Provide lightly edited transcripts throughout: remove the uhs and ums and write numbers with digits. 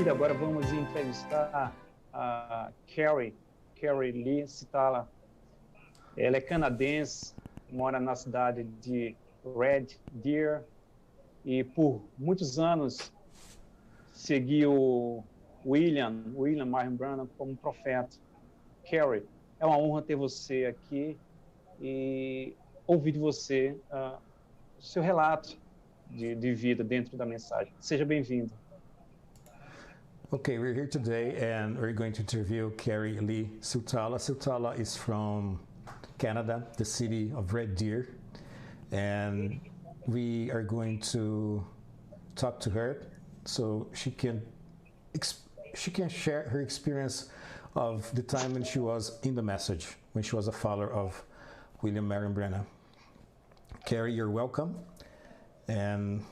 querida, agora vamos entrevistar a Carie Lee, citá-la. Ela é canadense, mora na cidade de Red Deer e por muitos anos seguiu William Marion Branham como profeta. Carie, é uma honra ter você aqui e ouvir de você o seu relato de vida dentro da mensagem. Seja bem-vindo. Okay, we're here today and we're going to interview Carie Lee Sutala. Sutala is from Canada, the city of Red Deer, and we are going to talk to her so she can share her experience of the time when she was in the message, when she was a follower of William Marion Branham. Carie, you're welcome, and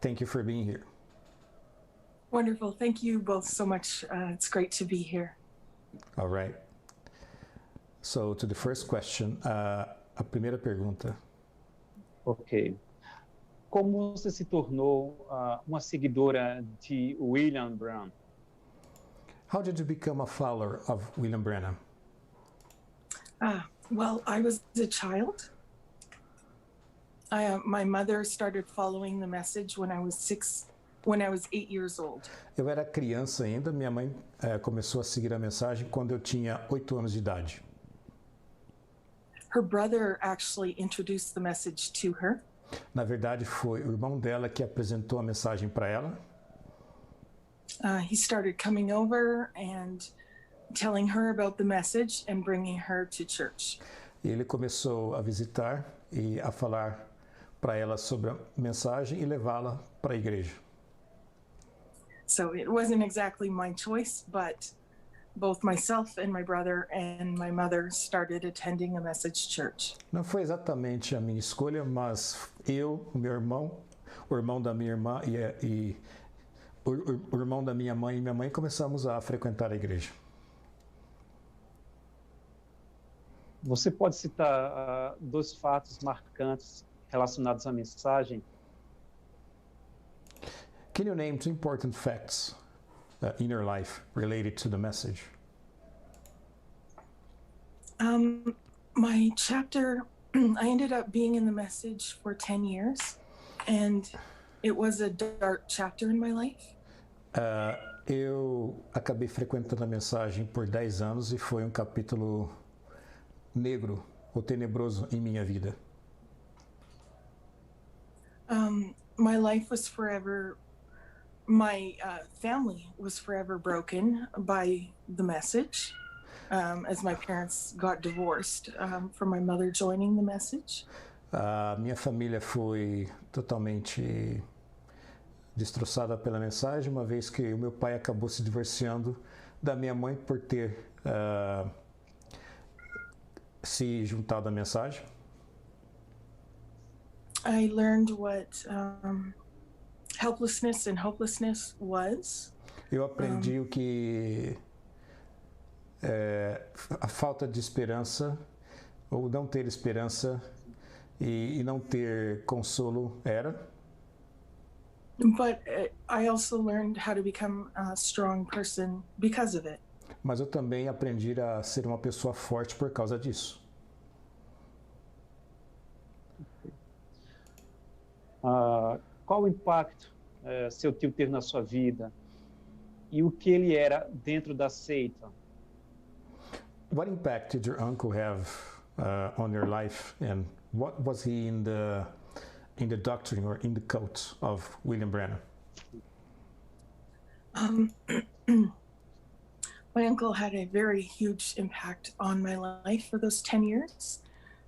thank you for being here. Wonderful. Thank you both so much. It's great to be here. All right. So, to the first question, a primeira pergunta. Ok. Como você se tornou uma seguidora de William Branham? How did you become a follower of William Branham? Well, I was a child. My mother started following the message when I was 8 years old. Eu era criança ainda, minha mãe começou a seguir a mensagem quando eu tinha 8 anos de idade. Her brother actually introduced the message to her. Na verdade, foi o irmão dela que apresentou a mensagem para ela. He started coming over and telling her about the message and bringing her to church. E ele começou a visitar e a falar para ela sobre a mensagem e levá-la para a igreja. So it wasn't exactly my choice, but both myself and my brother and my mother started attending a message church. Não foi exatamente a minha escolha, mas eu, o meu irmão, o irmão da minha irmã e o irmão da minha mãe e minha mãe começamos a frequentar a igreja. Você pode citar dois fatos marcantes relacionados à mensagem? Can you name two important facts in your life related to the message? My chapter, I ended up being in the message for 10 years, and it was a dark chapter in my life. Eu acabei frequentando a mensagem por 10 anos e foi capítulo negro ou tenebroso em minha vida. My life was forever, my family was forever broken by the message, as my parents got divorced from my mother joining the message. Minha família foi totalmente destroçada pela mensagem, uma vez que o meu pai acabou se divorciando da minha mãe por ter se juntado à mensagem. I learned what helplessness and hopelessness was. Eu aprendi o que a falta de esperança, ou não ter esperança e não ter consolo era. But I also learned how to become a strong person because of it. Mas eu também aprendi a ser uma pessoa forte por causa disso. Qual o impacto seu tio teve na sua vida e o que ele era dentro da seita? What impact did your uncle have on your life, and what was he in the doctrine or in the cult of William Branham? My uncle had a very huge impact on my life for those 10 years.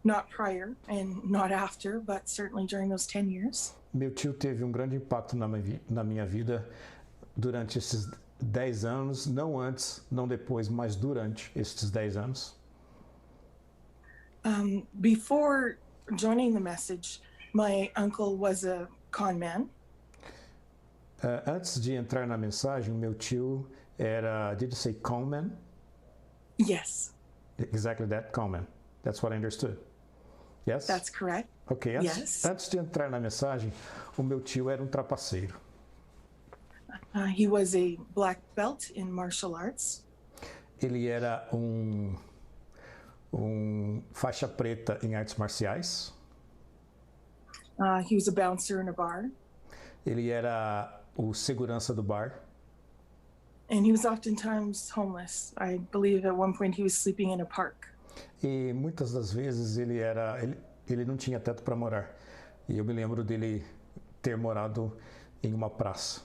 Not prior and not after, but certainly during those 10 years. Meu tio teve grande impacto na minha vida durante esses 10 anos, não antes, não depois, mas durante esses 10 anos. Before joining the message, my uncle was a con man. Antes de entrar na mensagem, meu tio era, did you say con man? Yes. Exactly that, con man. That's what I understood. Yes? That's correct. Ok, antes de entrar na mensagem, o meu tio era trapaceiro. He was a black belt in martial arts. Ele era faixa preta em artes marciais. He was a bouncer in a bar. Ele era o segurança do bar. And he was oftentimes homeless. I believe at one point he was sleeping in a park. E muitas das vezes ele não tinha teto para morar. E eu me lembro dele ter morado em uma praça.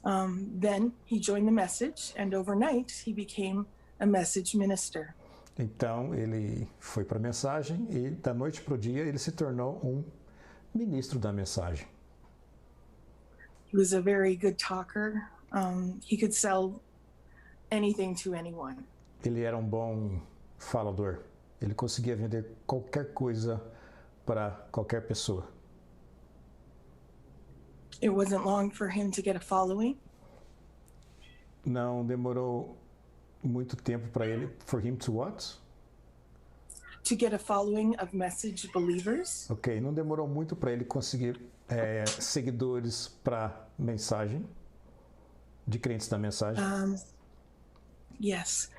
Then he joined the Message, and overnight he became a message minister. Então ele foi para a Mensagem e da noite para o dia ele se tornou um ministro da Mensagem. He was a very good talker. He could sell anything to anyone. Ele era um bom falador. Ele conseguia vender qualquer coisa para qualquer pessoa. It wasn't long for him to get a following. Não demorou muito tempo para ele. For him to what? To get a following of message believers. Ok, não demorou muito para ele conseguir seguidores para Mensagem, de crentes da Mensagem. Yes.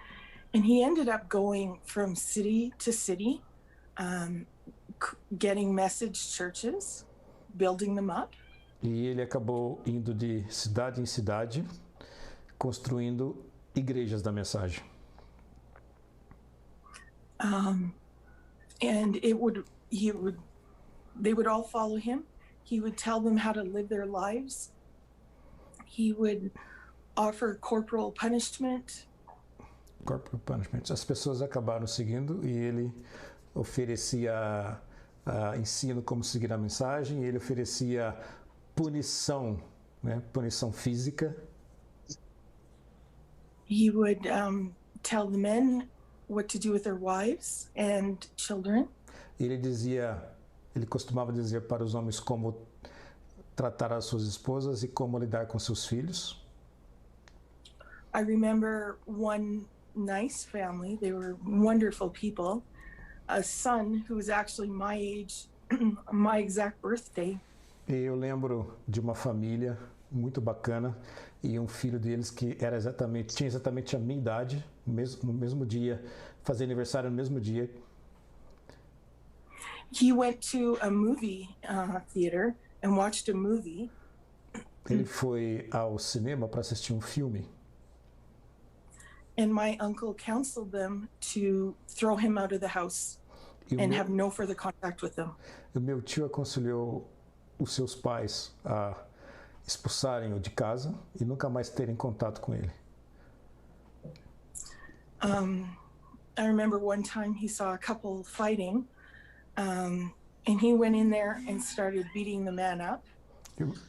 And he ended up going from city to city, getting message churches, building them up. E ele acabou indo de cidade em cidade, construindo igrejas da Mensagem. And they would all follow him. He would tell them how to live their lives. He would offer corporal punishment. Corporal punishment. As pessoas acabaram seguindo e ele oferecia ensino como seguir a Mensagem. E ele oferecia punição, né? Punição física. He would tell the men what to do with their wives and children. Ele costumava dizer para os homens como tratar as suas esposas e como lidar com seus filhos. I remember one nice family. They were wonderful people. A son who was actually my age, my exact birthday. E eu lembro de uma família muito bacana e um filho deles que tinha exatamente a minha idade, no mesmo dia, fazia aniversário no mesmo dia. He went to a movie theater and watched a movie. Ele foi ao cinema para assistir um filme. And my uncle counseled them to throw him out of the house and have no further contact with them. O meu tio aconselhou os seus pais a expulsarem-o de casa e nunca mais terem contato com ele. I remember one time he saw a couple fighting, and he went in there and started beating the man up.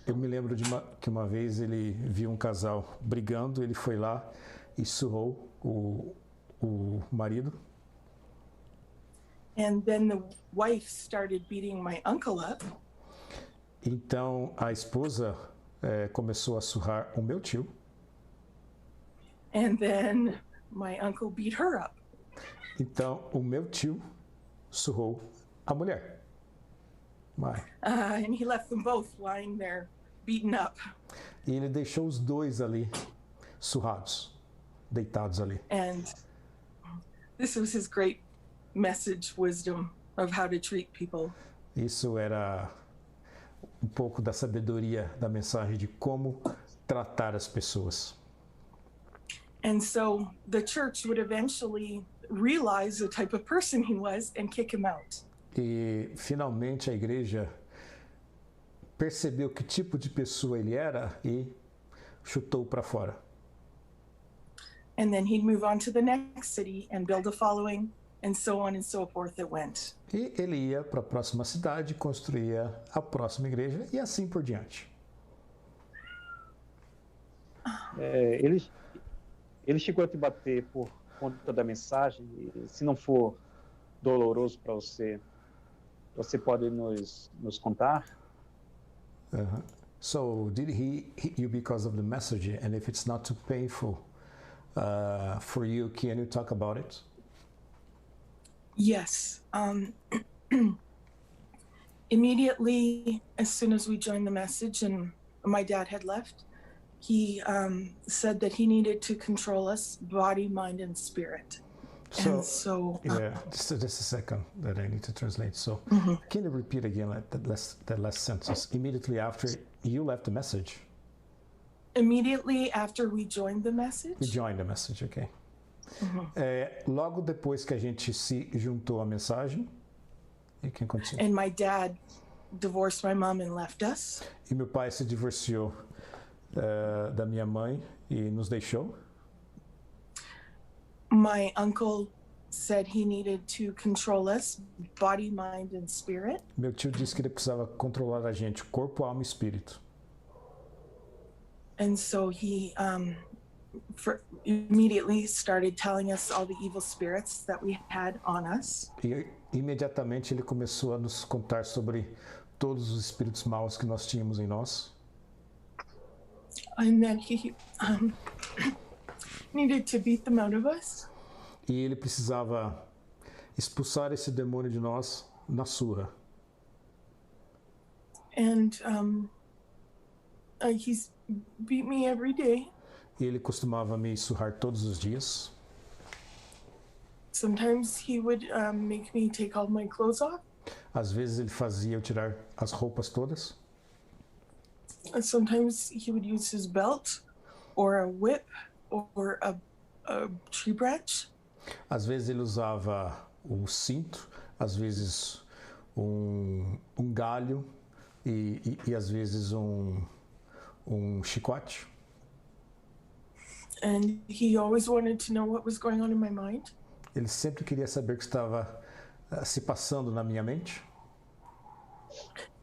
Eu me lembro que uma vez ele viu um casal brigando, ele foi lá e surrou o marido. And then the wife started beating my uncle up. Então a esposa começou a surrar o meu tio. And then my uncle beat her up. Então o meu tio surrou a mulher. And he left them both lying there, beaten up. E ele deixou os dois ali surrados, deitados ali. And this was his great message wisdom of how to treat people. Isso era um pouco da sabedoria da mensagem de como tratar as pessoas. And so the church would eventually realize the type of person he was and kick him out. E finalmente a igreja percebeu que tipo de pessoa ele era e chutou para fora. And then he'd move on to the next city and build a following, and so on and so forth it went. E ele ia para a próxima cidade, construía a próxima igreja e assim por diante. Ele chegou a te bater por conta da mensagem, e se não for doloroso para você, você pode nos contar? So did he hit you because of the message? And if it's not too painful for you, can you talk about it? Yes. Immediately, as soon as we joined the message and my dad had left, he said that he needed to control us, body, mind, and spirit. So yeah, just a second that I need to translate. So can you repeat again that last sentence? Immediately after you left the message? Immediately after we joined the message. We joined the message, ok. Logo depois que a gente se juntou à mensagem, you can continue. And my dad divorced my mom and left us. E meu pai se divorciou da minha mãe e nos deixou. My uncle said he needed to control us, body, mind, and spirit. Meu tio disse que ele precisava controlar a gente, corpo, alma e espírito. And so he immediately started telling us all the evil spirits that we had on us. E imediatamente ele começou a nos contar sobre todos os espíritos maus que nós tínhamos em nós. And then he needed to beat them out of us. E ele precisava expulsar esse demônio de nós na surra. And he's beat me every day. E ele costumava me surrar todos os dias. Sometimes he would make me take all my clothes off. Às vezes ele fazia eu tirar as roupas todas. And sometimes he would use his belt or a whip or a tree branch. Às vezes ele usava o cinto, às vezes um galho e às vezes um chicote. And he always wanted to know what was going on in my mind. Ele sempre queria saber o que estava se passando na minha mente.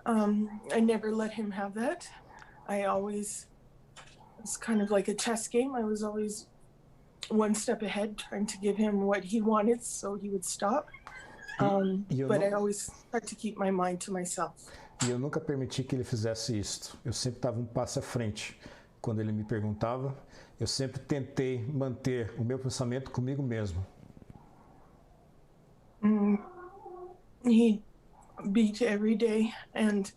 I never let him have that. It's kind of like a chess game. I was always one step ahead, trying to give him what he wanted so he would stop. But I always tried to keep my mind to myself. E eu nunca permiti que ele fizesse isto. Eu sempre estava um passo à frente. Quando ele me perguntava, eu sempre tentei manter o meu pensamento comigo mesmo. He beat every day, and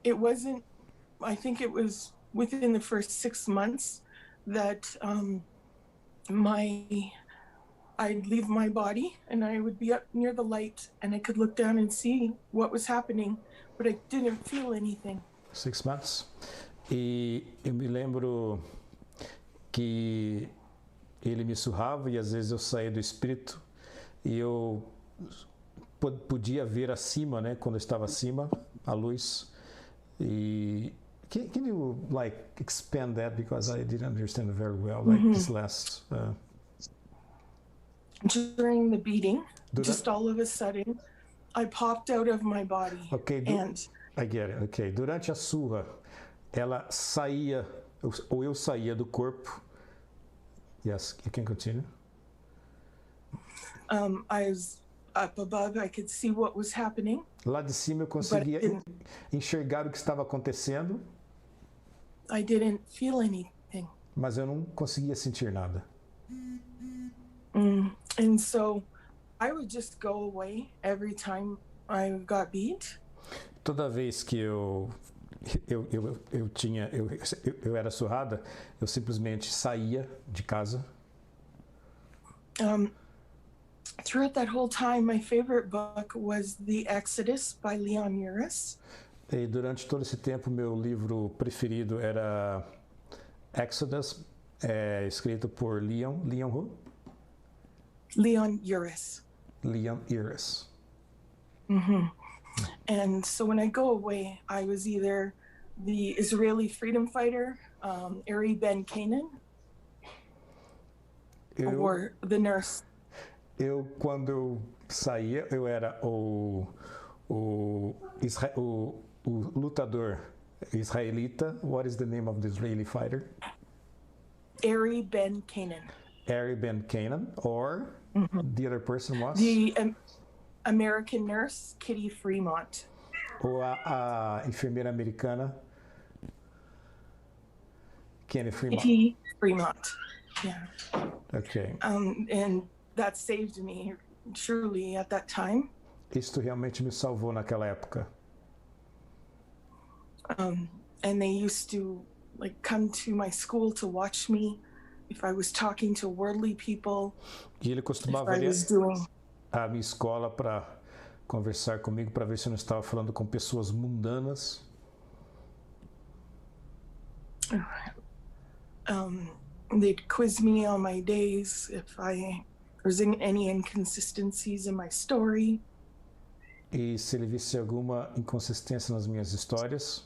I think it was within the first 6 months that I'd leave my body and I would be up near the light and I could look down and see what was happening, but I didn't feel anything. 6 months. E eu me lembro que ele me surrava e às vezes eu saía do espírito e eu podia ver acima, né, quando eu estava acima, a luz. E can you like expand that, because I didn't understand it very well, like this last during the beating, just all of a sudden I popped out of my body. Okay, I get it. Okay, durante a surra ela saía, ou eu saía do corpo. Yes, you can continue. I was up above, I could see what was happening. Lá de cima eu conseguia enxergar o que estava acontecendo. I didn't feel anything. Mas eu não conseguia sentir nada. And so I would just go away every time I got beat. Toda vez que eu era surrada, eu simplesmente saía de casa. Throughout that whole time, my favorite book was The Exodus by Leon Uris. E durante todo esse tempo, meu livro preferido era Exodus, escrito por Leon who? Leon Uris. Leon Uris. And so when I go away, I was either the Israeli freedom fighter, Ari Ben Canaan, or the nurse. Quando eu saía, eu era o lutador israelita. What is the name of the Israeli fighter? Ari Ben Canaan. Ari Ben Canaan, or the other person was? The American nurse, Kitty Fremont. Ou a enfermeira americana, Kitty Fremont. Kitty Fremont, yeah. Okay. And that saved me truly at that time. Isto realmente me salvou naquela época. and they used to like come to my school to watch me if I was talking to worldly people. E ele If costumava I ir was doing à minha escola para conversar comigo, para ver se eu não estava falando com pessoas mundanas. They'd quiz me on my days if there's any inconsistencies in my story. E se ele visse alguma inconsistência nas minhas histórias,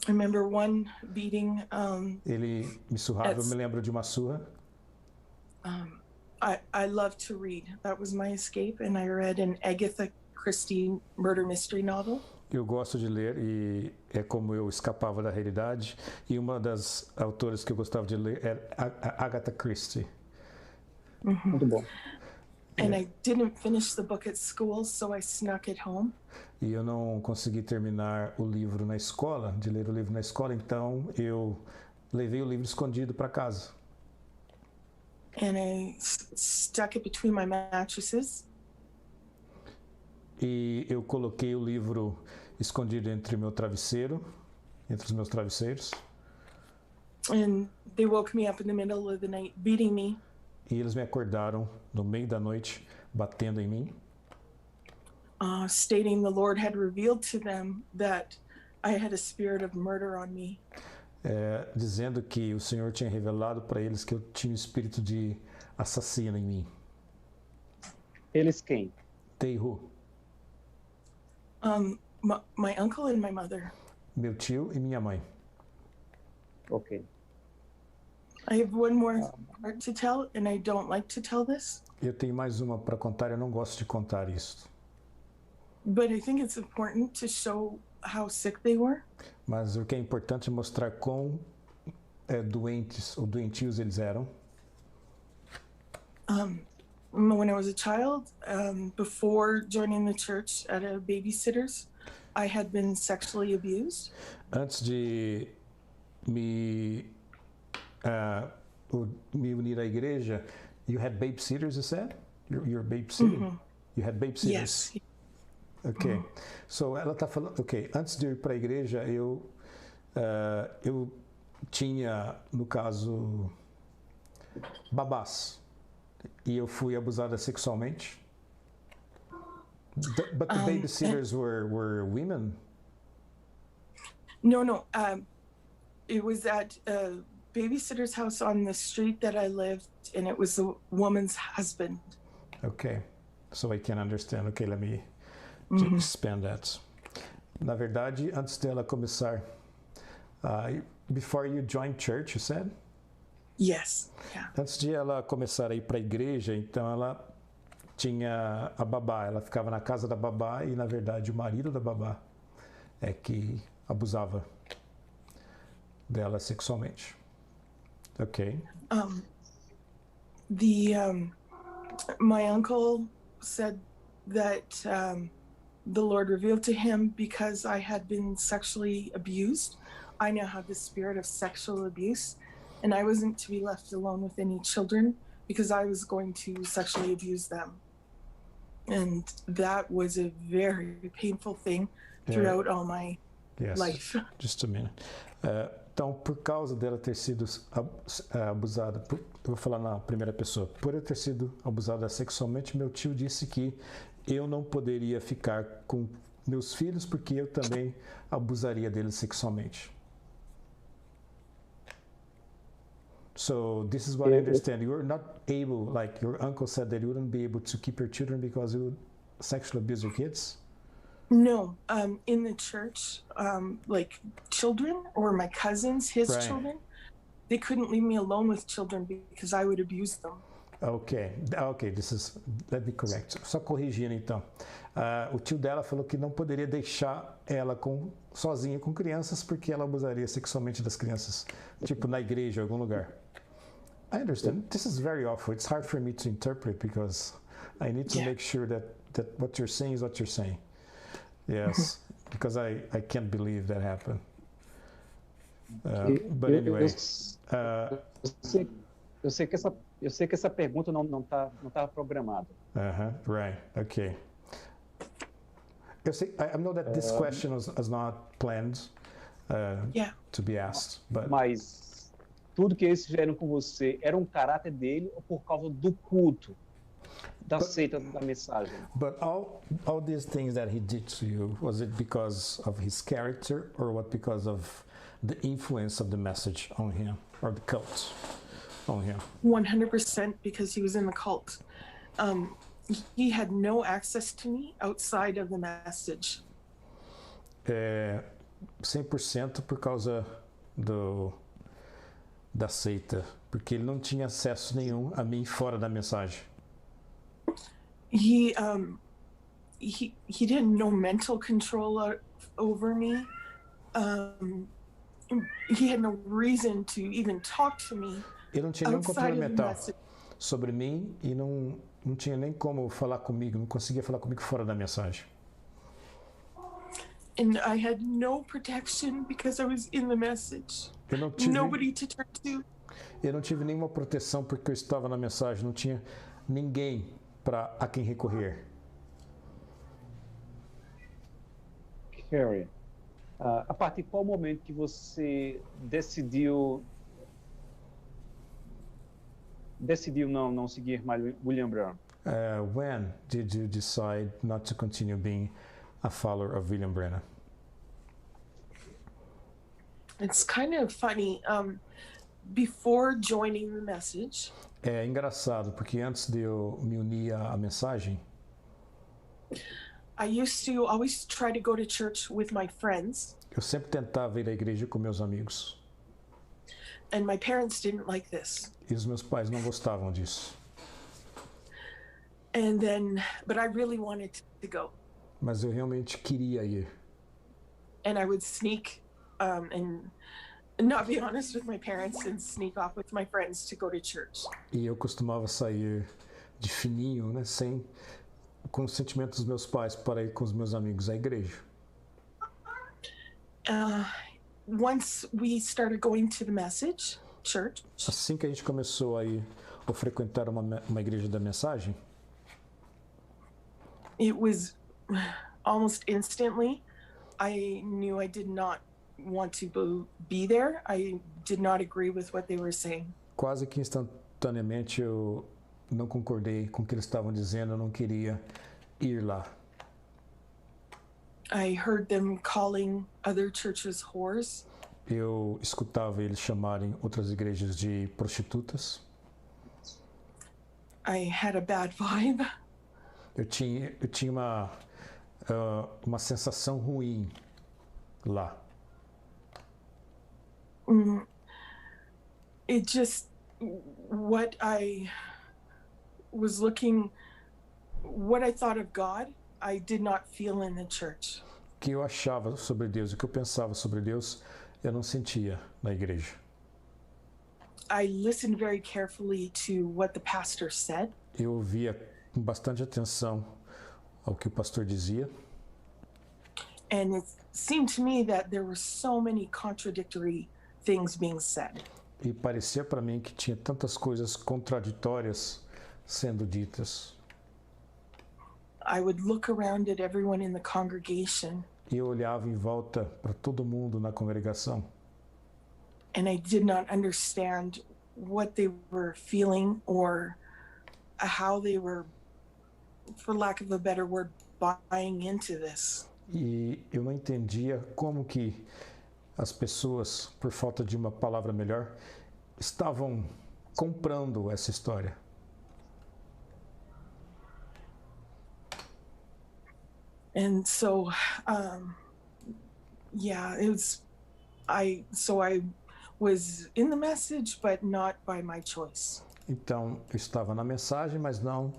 I remember one beating. ele me surrava. Eu me lembro de uma surra. I love to read. That was my escape, and I read an Agatha Christie murder mystery novel. Eu gosto de ler e é como eu escapava da realidade. E uma das autoras que eu gostava de ler era a Agatha Christie. Muito bom. And I didn't finish the book at school, so I snuck it home. E eu não consegui terminar o livro na escola, de ler o livro na escola, então eu levei o livro escondido para casa. And I stuck it between my mattresses. E eu coloquei o livro escondido entre meu travesseiro, entre os meus travesseiros. And they woke me up in the middle of the night, beating me. E eles me acordaram no meio da noite, batendo em mim. Stating the Lord had revealed to them that I had a spirit of murder on me. Dizendo que o Senhor tinha revelado para eles que eu tinha um espírito de assassino em mim. Eles quem? They who? My uncle and my mother. Meu tio e minha mãe. Ok. I have one more part to tell, and I don't like to tell this. Eu tenho mais uma para contar, eu não gosto de contar isso. But I think it's important to show how sick they were. Mas o que é importante é mostrar quão doentes ou doentios eles eram. When I was a child, before joining the church at a babysitter's, I had been sexually abused. Antes de me unir à igreja, you had babysitters, you said? You're babysitting? Mm-hmm. You had babysitters? Yes. Ok. So ela está falando, ok, antes de ir para a igreja, eu tinha, no caso, babás. E eu fui abusada sexualmente. But the babysitters were women? No. It was at a babysitter's house on the street that I lived, and it was the woman's husband. Okay, so I can understand. Okay, let me expand that. Na verdade, antes dela começar, before you joined church, you said? Yes. Yeah. Antes de ela começar a ir para a igreja, então ela tinha a babá, ela ficava na casa da babá e, na verdade, o marido da babá é que abusava dela sexualmente. Ok. My uncle said that the Lord revealed to him because I had been sexually abused. I now have the spirit of sexual abuse, and I wasn't to be left alone with any children because I was going to sexually abuse them. And that was a very painful thing throughout all my life. Just a minute. Então, por causa dela ter sido abusada, eu vou falar na primeira pessoa, por eu ter sido abusada sexualmente, meu tio disse que eu não poderia ficar com meus filhos porque eu também abusaria deles sexualmente. So this is what I understand. You were not able, like your uncle said, that you wouldn't be able to keep your children because you would sexually abuse your kids? No, in the church, like children or my cousins, his children, they couldn't leave me alone with children because I would abuse them. Ok, let me correct. Só corrigindo então. O tio dela falou que não poderia deixar ela sozinha com crianças porque ela abusaria sexualmente das crianças, tipo na igreja, em algum lugar. I understand. This is very awful. It's hard for me to interpret because I need to make sure that what you're saying is what you're saying. Yes, because I can't believe that happened. But anyway, eu sei que essa pergunta não estava programada. Right. Okay. Eu sei, I know that this question was not planned to be asked, but Mas tudo que eles fizeram com você era um caráter dele ou por causa do culto, da seita da mensagem? but all these things that he did to you, was it because of his character or what because of the influence of the message on him or the cult on him? 100% because he was in the cult. He had no access to me outside of the message. 100% por causa da seita, porque ele não tinha acesso nenhum a mim fora da mensagem. He didn't know mental control over me. He had no reason to even talk to me. Ele não tinha nenhum controle mental sobre mim e não tinha nem como falar comigo, não conseguia falar comigo fora da mensagem. And I had no protection because I was in the message. Nobody to turn to. Eu não tive nenhuma proteção porque eu estava na mensagem, não tinha ninguém a quem recorrer. Carie, a partir de qual momento que você decidiu não seguir mais William Branham? When did you decide not to continue being a follower of William Branham? It's kind of funny. Before joining the message, é engraçado porque antes de eu me unir à mensagem, I used to always try to go to church with my friends. Eu sempre tentava ir à igreja com meus amigos. And my parents didn't like this. E os meus pais não gostavam disso. But I really wanted to go. Mas eu realmente queria ir. And I would sneak and not be honest with my parents and sneak off with my friends to go to church. E eu costumava sair de fininho, né, com o sentimento dos meus pais para ir com os meus amigos à igreja. Once we started going to the message church. Assim que a gente começou a ir ou frequentar uma igreja da mensagem, it was almost instantly I knew I did not want to be there. I did not agree with what they were saying. Quase que instantaneamente eu não concordei com o que eles estavam dizendo, eu não queria ir lá. I heard them calling other churches whores. Eu escutava eles chamarem outras igrejas de prostitutas. I had a bad vibe. Eu tinha uma sensação ruim lá. It just, what I thought of God, I did not feel in the church. O que eu achava sobre Deus, o que eu pensava sobre Deus, eu não sentia na igreja. I listened very carefully to what the pastor said. Eu ouvia com bastante atenção ao que o pastor dizia. And it seemed to me that there were so many contradictory things being said. E parecia para mim que tinha tantas coisas contraditórias sendo ditas. I would look around at everyone in the congregation. E eu olhava em volta para todo mundo na congregação. And I did not understand what they were feeling or how they were, for lack of a better word, buying into this. E eu não entendia como que as pessoas, por falta de uma palavra melhor, estavam comprando essa história. And so, I was in the message, but not by my choice. Então, eu estava na mensagem, mas não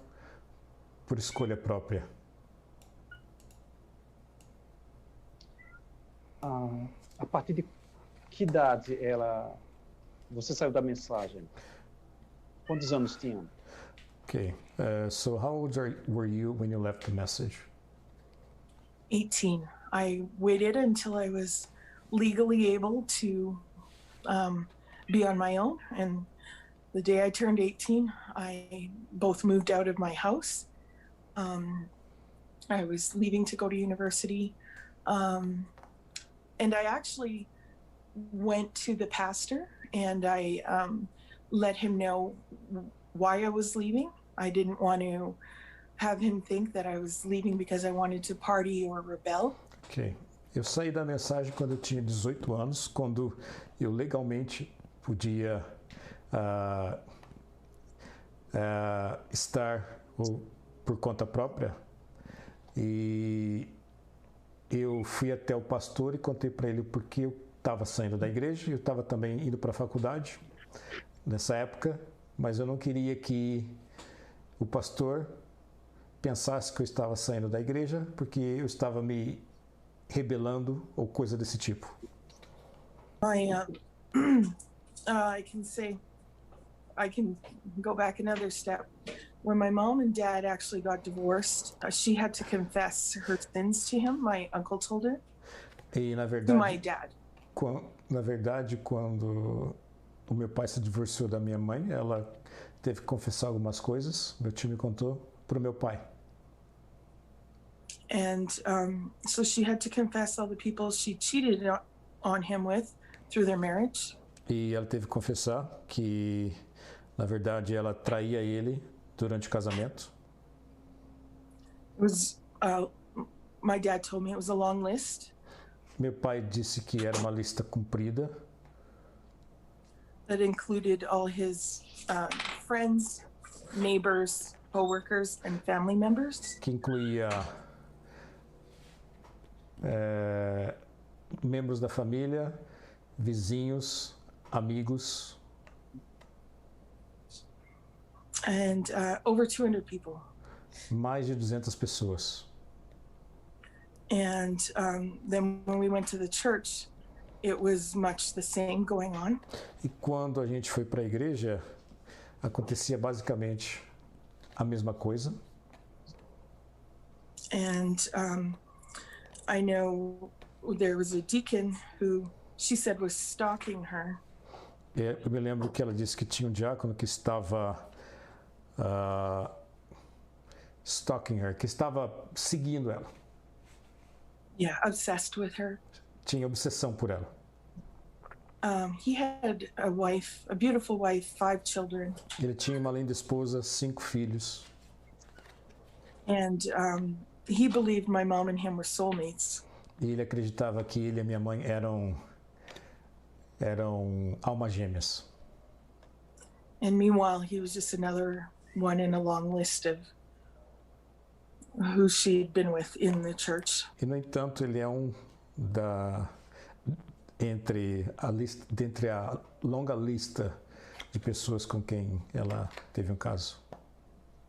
por escolha própria. A partir de que idade você saiu da mensagem? Quantos anos tinha? Okay, so how old were you when you left the message? 18. I waited until I was legally able to be on my own, and the day I turned 18, I both moved out of my house, I was leaving to go to university. And I actually went to the pastor and I let him know why I was leaving. I didn't want to have him think that I was leaving because I wanted to party or rebel. Ok. Eu saí da mensagem quando eu tinha 18 anos, quando eu legalmente podia estar por conta própria. E eu fui até o pastor e contei para ele porque eu estava saindo da igreja e eu estava também indo para a faculdade nessa época, mas eu não queria que o pastor pensasse que eu estava saindo da igreja porque eu estava me rebelando ou coisa desse tipo. I can go back another step. When my mom and dad actually got divorced, she had to confess her sins to him. My uncle told her. E na To my verdade, dad. quando o meu pai se divorciou da minha mãe, ela teve que confessar algumas coisas. Meu tio me contou para o meu pai. And so she had to confess all the people she cheated on him with through their marriage. E ela teve que confessar que, na verdade, ela traía ele durante o casamento. It was my dad told me it was a long list Meu pai disse que era uma lista comprida, that included all his friends, neighbors, co-workers, and family members. que incluía membros da família, vizinhos, amigos, And over 200 people. mais de 200 pessoas. And then when we went to the church, it was much the same going on. E quando a gente foi para a igreja, acontecia basicamente a mesma coisa. And I know there was a deacon who she said was stalking her. Eu me lembro que ela disse que tinha um diácono que estava stalking her, que estava seguindo ela. Yeah, obsessed with her. Tinha obsessão por ela. He had a wife, a beautiful wife, 5 children. Ele tinha uma linda esposa, 5 filhos. And he believed my mom and him were soulmates. E ele acreditava que ele e a minha mãe eram almas gêmeas. And meanwhile, he was just another one in a long list of who she'd been with in the church. E, no entanto, ele é dentre a longa lista de pessoas com quem ela teve um caso.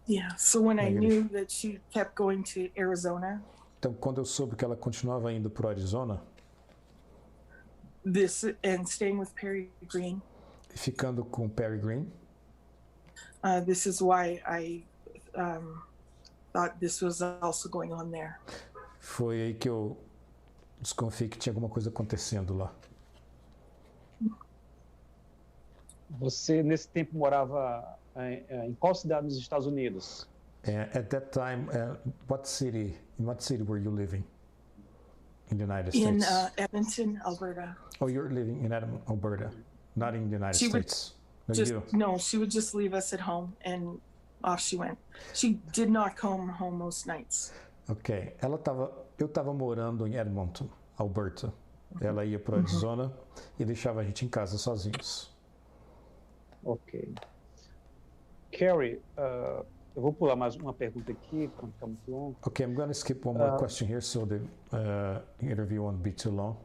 Yeah, so when I knew that she kept going to Arizona, Então, quando eu soube que ela continuava indo para o Arizona, and staying with Perry Green, ficando com Perry Green, this is why I thought this was also going on there. foi aí que eu desconfiei que tinha alguma coisa acontecendo lá. Você, nesse tempo, morava em qual cidade nos Estados Unidos? At that time, in what city were you living in the United In States? Edmonton, Alberta. Oh, you're living in Edmonton, Alberta, not in the United She would States. she would just leave us at home and off she went. She did not come home most nights. Ok. Eu estava morando em Edmonton, Alberta. Ela ia para Arizona e deixava a gente em casa sozinhos. Ok. Carie, eu vou pular mais uma pergunta aqui, para não ficar muito longo. Okay, I'm going to skip one more question here so the interview won't be too long.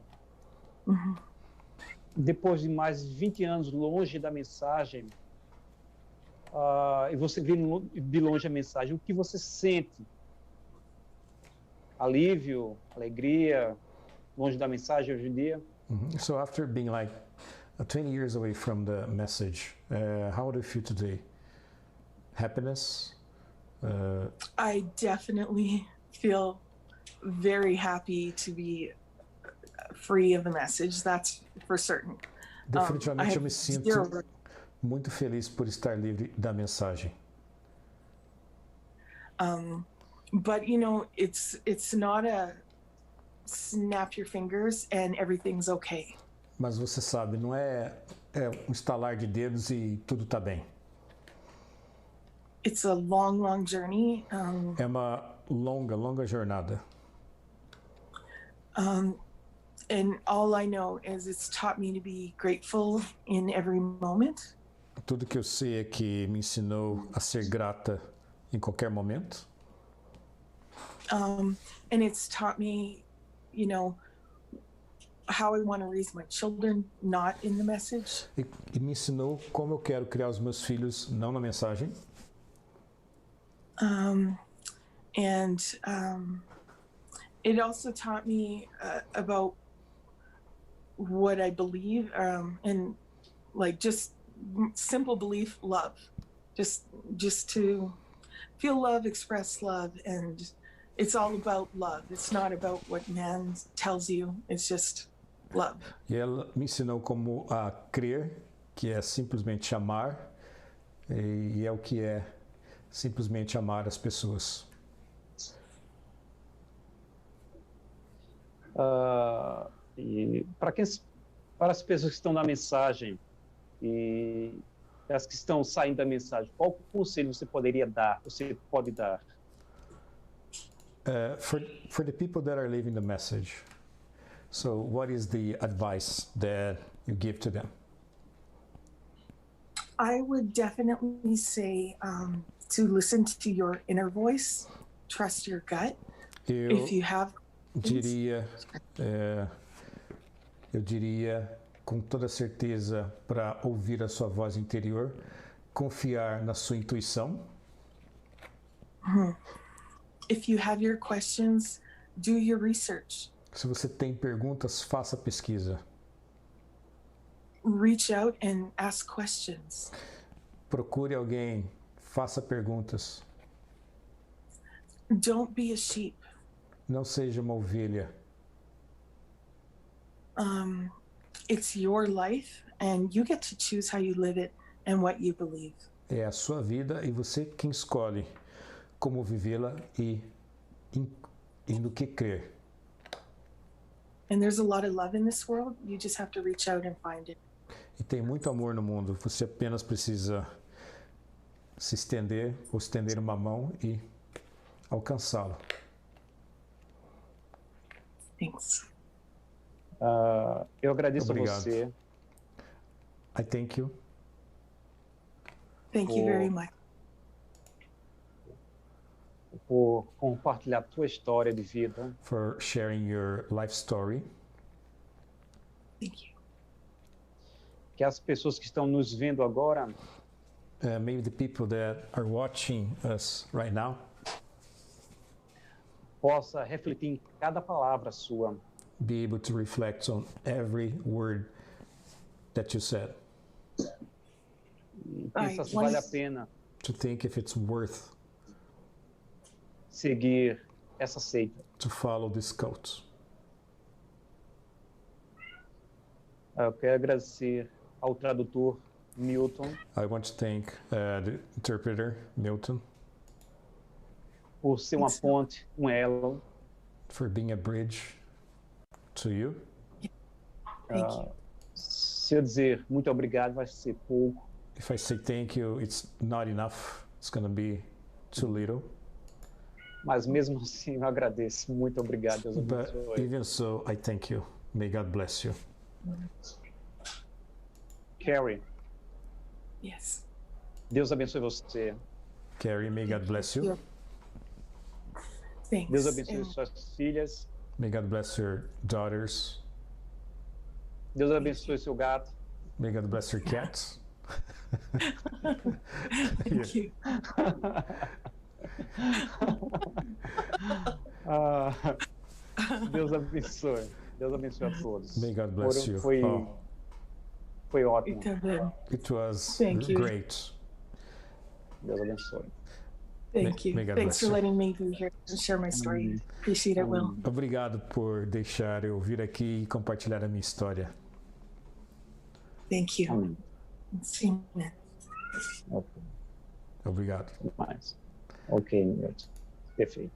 Depois de mais de 20 anos longe da mensagem, e você vê de longe a mensagem, o que você sente? Alívio, alegria, longe da mensagem hoje em dia? So after being like 20 years away from the message, how do you feel today? Happiness? I definitely feel very happy to be free of the message. That's for certain. Definitivamente eu me sinto muito feliz por estar livre da mensagem. But you know, it's not a snap your fingers and everything's okay. Mas você sabe, não é um estalar de dedos e tudo está bem. It's a long, long journey. É uma longa jornada. And all I know is it's taught me to be grateful in every moment. Tudo que eu sei é que me ensinou a ser grata em qualquer momento. And it's taught me, you know, how I want to raise my children, not in the message. E me ensinou como eu quero criar os meus filhos, não na mensagem. It also taught me about what I believe, and like just simple belief, love, just to feel love, express love, and it's all about love. It's not about what man tells you. It's just love. E ela me ensinou como a crer, que é simplesmente amar, e é o que é simplesmente amar as pessoas. E para as pessoas que estão na mensagem e as que estão saindo da mensagem, qual conselho você poderia dar? Você pode dar? For the people that are leaving the message, so what is the advice that you give to them? I would definitely say to listen to your inner voice, trust your gut. If you have eu diria com toda certeza para ouvir a sua voz interior, confiar na sua intuição. If you have your questions, do your research. Se você tem perguntas, faça pesquisa. Reach out and ask questions. Procure alguém, faça perguntas. Don't be a sheep. Não seja uma ovelha. It's your life and you get to choose how you live it and what you believe. É a sua vida e você quem escolhe como vivê-la e no que crer. And there's a lot of love in this world. You just have to reach out and find it. E tem muito amor no mundo. Você apenas precisa se estender ou estender uma mão e alcançá-lo. Thanks. Eu agradeço Obrigado. a você. I thank you. Thank you very much. Por compartilhar a tua história de vida. For sharing your life story. Thank you. Que as pessoas que estão nos vendo agora, Maybe the people that are watching us right now, possa refletir em cada palavra sua. be able to reflect on every word that you said. E pensar se vale a pena To think if it's worth seguir essa seita. to follow this cult. Eu quero agradecer ao tradutor Milton I want to thank the interpreter, Milton, por ser uma ponte, elo. for being a bridge to you. Thank you. Se eu dizer muito obrigado, vai ser pouco. If I say thank you, it's not enough. It's going to be too little. Mas mesmo assim, eu agradeço. Muito obrigado. Deus But abençoe. even so, I thank you. May God bless you. Carie, Yes. Deus abençoe você. Carie, may God bless you. Thanks. Deus abençoe And suas filhas. May God bless your daughters. Deus abençoe seu gato. May God bless your cats. thank you. Deus abençoe. Deus abençoe a todos. May God bless you. Foi ótimo. It was Thank you. great. Deus abençoe. Thank you. May God Thanks bless for you. letting me be here and share my story. Appreciate it, Will. Obrigado por deixar eu vir aqui e compartilhar a minha história. Thank you. Amém. Amen. Ok. Obrigado. Mais. Ok, Milton. Perfeito.